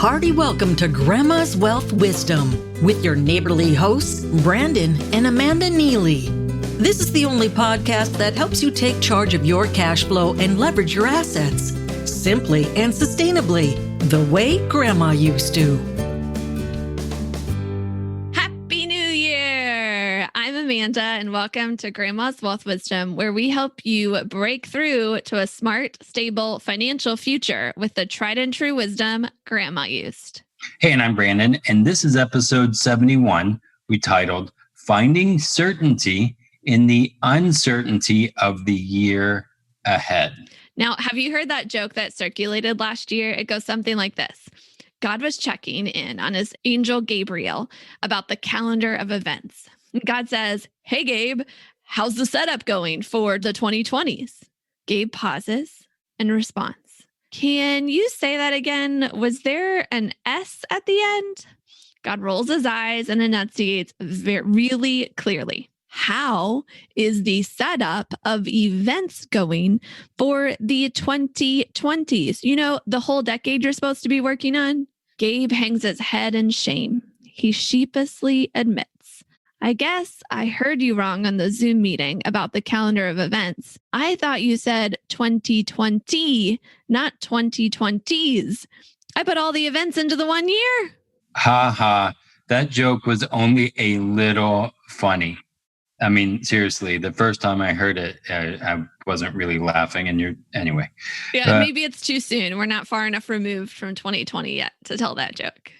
hearty welcome to Grandma's Wealth Wisdom with your neighborly hosts, Brandon and Amanda Neely. This is the only podcast that helps you take charge of your cash flow and leverage your assets simply and sustainably, the way Grandma used to. Happy New Year! I'm Amanda, and welcome to Grandma's Wealth Wisdom, where we help you break through to a smart, stable financial future with the tried and true wisdom Grandma used. Hey, and I'm Brandon, and this is episode 71, we titled Finding Certainty in the Uncertainty of the Year Ahead. Now, have you heard that joke that circulated last year? It goes something like this. God was checking in on his angel Gabriel about the calendar of events. God says, "Hey, Gabe, how's the setup going for the 2020s?" Gabe pauses and responds, "Can you say that again? Was there an S at the end?" God rolls his eyes and enunciates really clearly. How is the setup of events going for the 2020s? You know, the whole decade you're supposed to be working on? Gabe hangs his head in shame. He sheepishly admits, "I guess I heard you wrong on the Zoom meeting about the calendar of events. I thought you said 2020, not 2020s. I put all the events into the 1 year." Ha ha, that joke was only a little funny. I mean, seriously, the first time I heard it, I wasn't really laughing. Anyway. Yeah, maybe it's too soon. We're not far enough removed from 2020 yet to tell that joke.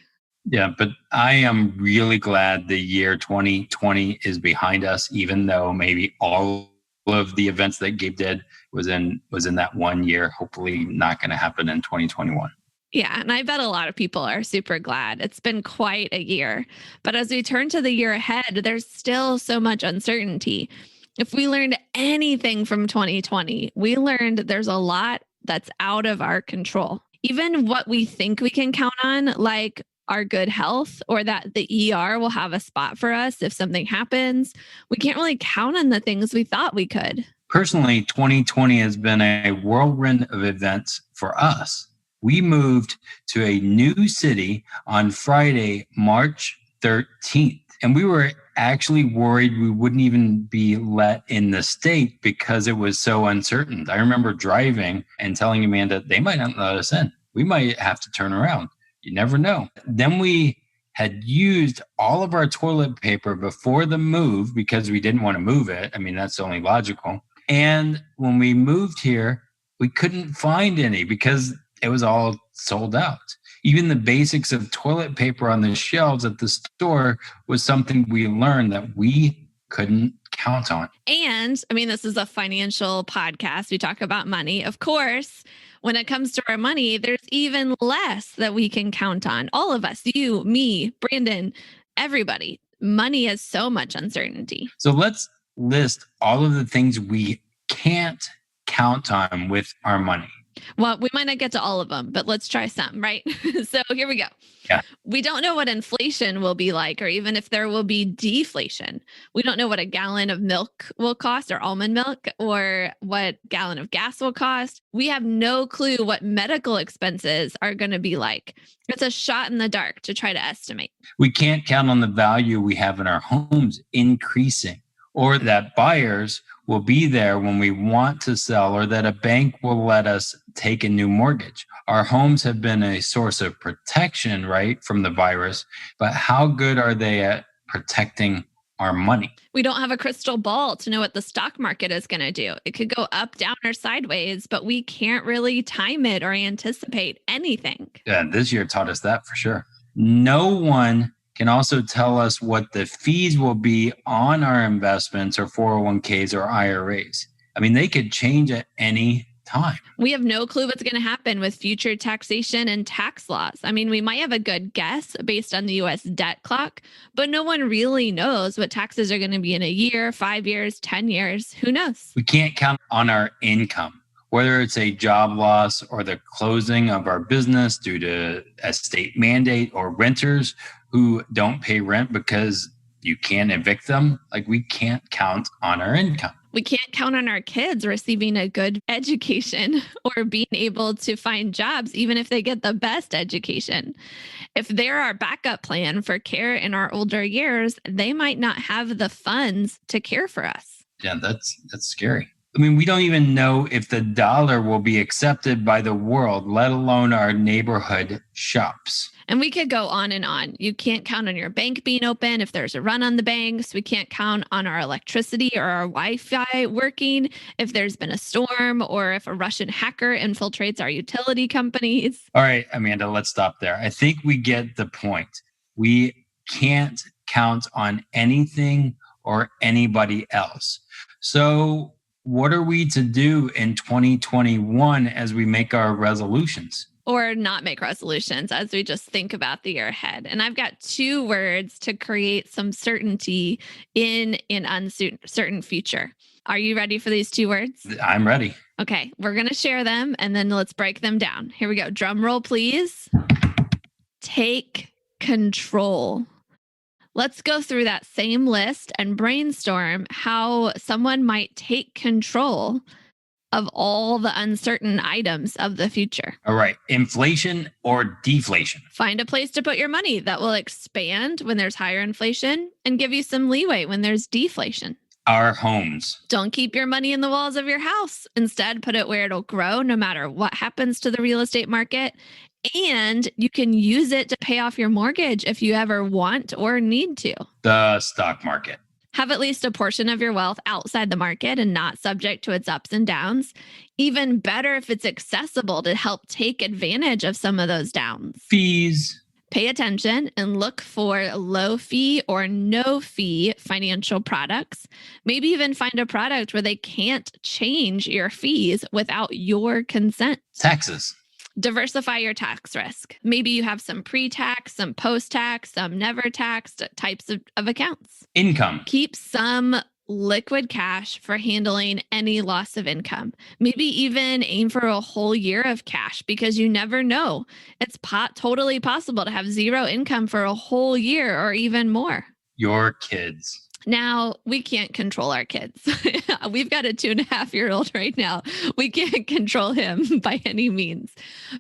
Yeah, but I am really glad the year 2020 is behind us, even though maybe all of the events that Gabe did was in that 1 year. Hopefully not going to happen in 2021. Yeah, and I bet a lot of people are super glad. It's been quite a year. But as we turn to the year ahead, there's still so much uncertainty. If we learned anything from 2020, we learned there's a lot that's out of our control. Even what we think we can count on, like our good health or that the ER will have a spot for us if something happens, we can't really count on the things we thought we could. Personally, 2020 has been a whirlwind of events for us. We moved to a new city on Friday, March 13th, and we were actually worried we wouldn't even be let in the state because it was so uncertain. I remember driving and telling Amanda, they might not let us in. We might have to turn around. You never know. Then we had used all of our toilet paper before the move because we didn't want to move it. I mean, that's only logical. And when we moved here, we couldn't find any because it was all sold out. Even the basics of toilet paper on the shelves at the store was something we learned that we couldn't count on. And I mean, this is a financial podcast. We talk about money. Of course, when it comes to our money, there's even less that we can count on. All of us, you, me, Brandon, everybody. Money has so much uncertainty. So let's list all of the things we can't count on with our money. Well, we might not get to all of them, but let's try some, right? So here we go. Yeah. We don't know what inflation will be like, or even if there will be deflation. We don't know what a gallon of milk will cost, or almond milk, or what a gallon of gas will cost. We have no clue what medical expenses are going to be like. It's a shot in the dark to try to estimate. We can't count on the value we have in our homes increasing, or that buyers will be there when we want to sell, or that a bank will let us take a new mortgage. Our homes have been a source of protection, right, from the virus, but how good are they at protecting our money? We don't have a crystal ball to know what the stock market is going to do. It could go up, down, or sideways, but we can't really time it or anticipate anything. Yeah, this year taught us that for sure. No one can also tell us what the fees will be on our investments or 401ks or IRAs. I mean, they could change at any time. We have no clue what's going to happen with future taxation and tax laws. I mean, we might have a good guess based on the US debt clock, but no one really knows what taxes are going to be in a year, 5 years, 10 years. Who knows? We can't count on our income, whether it's a job loss or the closing of our business due to a state mandate, or renters who don't pay rent because you can't evict them. Like, we can't count on our income. We can't count on our kids receiving a good education or being able to find jobs, even if they get the best education. If they're our backup plan for care in our older years, they might not have the funds to care for us. Yeah, that's scary. I mean, we don't even know if the dollar will be accepted by the world, let alone our neighborhood shops. And we could go on and on. You can't count on your bank being open if there's a run on the banks. We can't count on our electricity or our Wi-Fi working if there's been a storm or if a Russian hacker infiltrates our utility companies. All right, Amanda, let's stop there. I think we get the point. We can't count on anything or anybody else. So what are we to do in 2021 as we make our resolutions? Or not make resolutions as we just think about the year ahead. And I've got 2 words to create some certainty in an uncertain future. Are you ready for these 2 words? I'm ready. Okay, we're going to share them and then let's break them down. Here we go. Drum roll, please. Take control. Let's go through that same list and brainstorm how someone might take control of all the uncertain items of the future. All right. Inflation or deflation? Find a place to put your money that will expand when there's higher inflation and give you some leeway when there's deflation. Our homes. Don't keep your money in the walls of your house. Instead, put it where it'll grow no matter what happens to the real estate market. And you can use it to pay off your mortgage if you ever want or need to. The stock market. Have at least a portion of your wealth outside the market and not subject to its ups and downs. Even better if it's accessible to help take advantage of some of those downs. Fees. Pay attention and look for low fee or no fee financial products. Maybe even find a product where they can't change your fees without your consent. Taxes. Diversify your tax risk. Maybe you have some pre-tax, some post-tax, some never taxed types of accounts. Income. Keep some liquid cash for handling any loss of income. Maybe even aim for a whole year of cash because you never know. It's totally possible to have 0 income for a whole year or even more. Your kids. Now, we can't control our kids. We've got a 2.5-year-old right now. We can't control him by any means.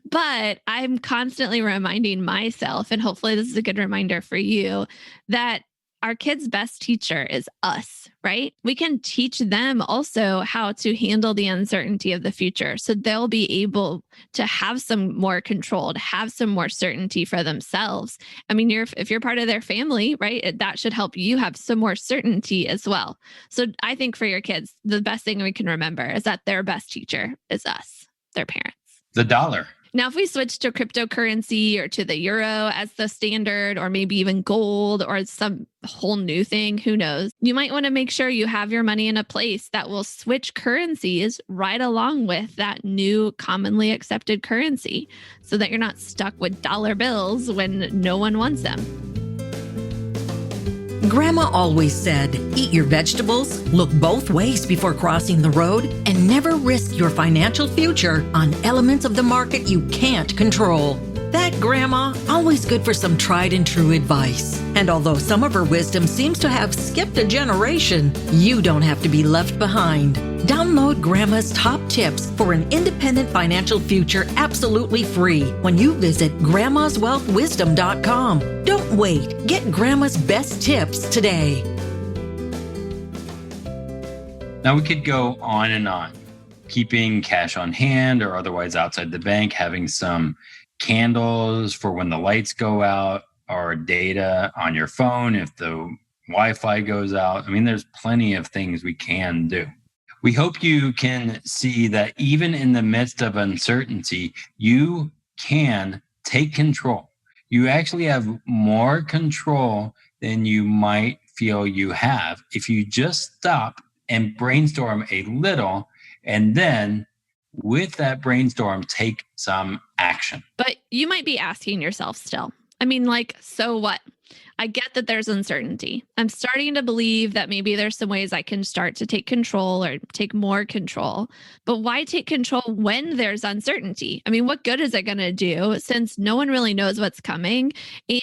But I'm constantly reminding myself, and hopefully this is a good reminder for you, that our kids' best teacher is us, right? We can teach them also how to handle the uncertainty of the future. So they'll be able to have some more control, to have some more certainty for themselves. I mean, if you're part of their family, right, that should help you have some more certainty as well. So I think for your kids, the best thing we can remember is that their best teacher is us, their parents. The dollar. Now, if we switch to cryptocurrency or to the euro as the standard, or maybe even gold or some whole new thing, who knows? You might want to make sure you have your money in a place that will switch currencies right along with that new commonly accepted currency so that you're not stuck with dollar bills when no one wants them. Grandma always said, eat your vegetables, look both ways before crossing the road, and never risk your financial future on elements of the market you can't control. That grandma, always good for some tried and true advice. And although some of her wisdom seems to have skipped a generation, you don't have to be left behind. Download Grandma's top tips for an independent financial future absolutely free when you visit grandmaswealthwisdom.com. Don't wait. Get Grandma's best tips today. Now we could go on and on. Keeping cash on hand or otherwise outside the bank, having some candles for when the lights go out, or data on your phone if the Wi-Fi goes out. I mean, there's plenty of things we can do. We hope you can see that even in the midst of uncertainty, you can take control. You actually have more control than you might feel you have if you just stop and brainstorm a little, and then with that brainstorm, take some action. But you might be asking yourself still, I mean, like, so what? I get that there's uncertainty. I'm starting to believe that maybe there's some ways I can start to take control or take more control. But why take control when there's uncertainty? I mean, what good is it going to do since no one really knows what's coming?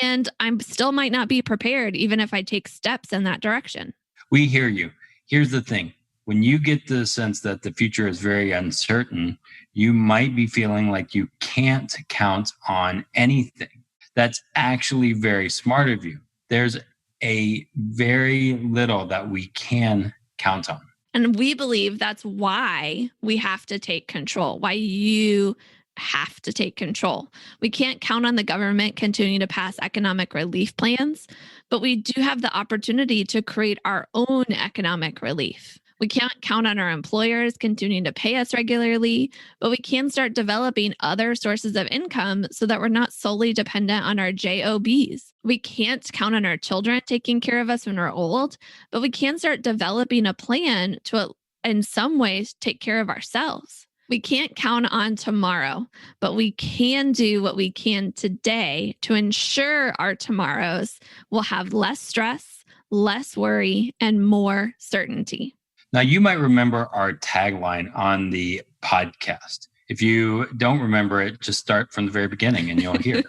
And I still might not be prepared, even if I take steps in that direction. We hear you. Here's the thing. when you get the sense that the future is very uncertain, you might be feeling like you can't count on anything. That's actually very smart of you. There's a very little that we can count on. And we believe that's why we have to take control, why you have to take control. We can't count on the government continuing to pass economic relief plans, but we do have the opportunity to create our own economic relief. We can't count on our employers continuing to pay us regularly, but we can start developing other sources of income so that we're not solely dependent on our JOBs. We can't count on our children taking care of us when we're old, but we can start developing a plan to, in some ways, take care of ourselves. We can't count on tomorrow, but we can do what we can today to ensure our tomorrows will have less stress, less worry, and more certainty. Now, you might remember our tagline on the podcast. If you don't remember it, just start from the very beginning and you'll hear it.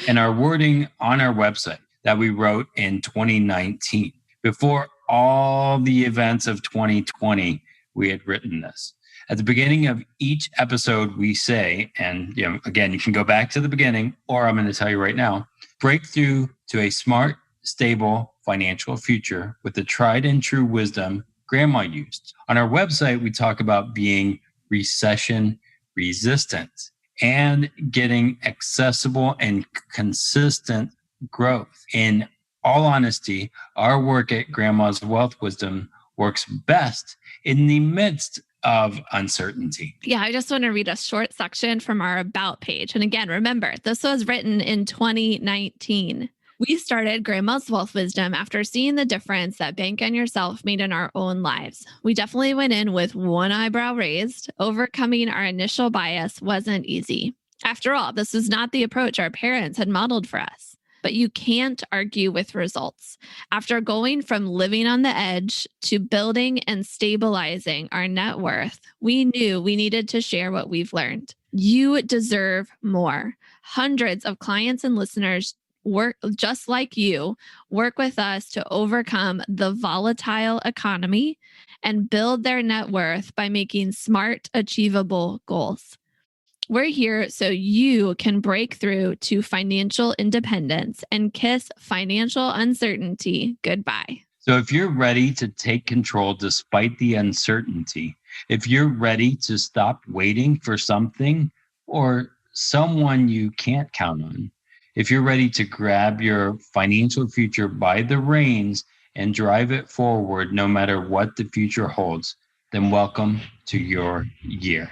And our wording on our website that we wrote in 2019, before all the events of 2020, we had written this. At the beginning of each episode, we say, and again, you can go back to the beginning, or I'm going to tell you right now, breakthrough to a smart, stable financial future with the tried and true wisdom Grandma used. On our website, we talk about being recession resistant and getting accessible and consistent growth. In all honesty, our work at Grandma's Wealth Wisdom works best in the midst of uncertainty. Yeah, I just want to read a short section from our About page. And again, remember, this was written in 2019. We started Grandma's Wealth Wisdom after seeing the difference that Bank on Yourself made in our own lives. We definitely went in with one eyebrow raised. Overcoming our initial bias wasn't easy. After all, this was not the approach our parents had modeled for us. But you can't argue with results. After going from living on the edge to building and stabilizing our net worth, we knew we needed to share what we've learned. You deserve more. Hundreds of clients and listeners work just like you, work with us to overcome the volatile economy and build their net worth by making smart, achievable goals. We're here so you can break through to financial independence and kiss financial uncertainty goodbye. So if you're ready to take control despite the uncertainty, if you're ready to stop waiting for something or someone you can't count on, if you're ready to grab your financial future by the reins and drive it forward no matter what the future holds, then welcome to your year.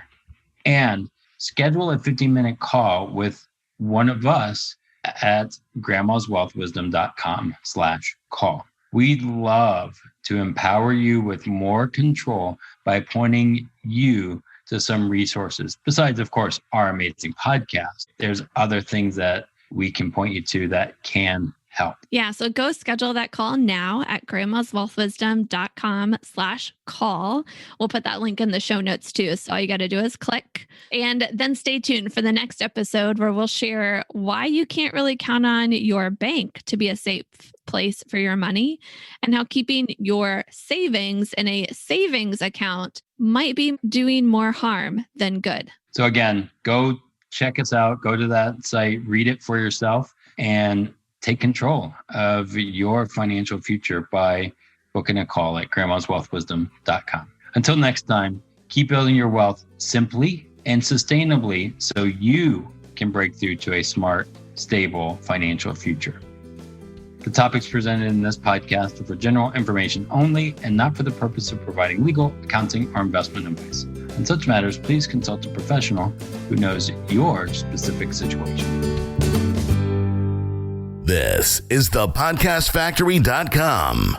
And schedule a 15-minute call with one of us at grandmaswealthwisdom.com/call. We'd love to empower you with more control by pointing you to some resources. Besides, of course, our amazing podcast, there's other things that we can point you to that can help. Yeah. So go schedule that call now at grandmaswealthwisdom.com/call. We'll put that link in the show notes too. So all you got to do is click and then stay tuned for the next episode where we'll share why you can't really count on your bank to be a safe place for your money and how keeping your savings in a savings account might be doing more harm than good. So again, go check us out, go to that site, read it for yourself, and take control of your financial future by booking a call at grandmaswealthwisdom.com. Until next time, keep building your wealth simply and sustainably so you can break through to a smart, stable financial future. The topics presented in this podcast are for general information only and not for the purpose of providing legal, accounting, or investment advice. On such matters, please consult a professional who knows your specific situation. This is thepodcastfactory.com.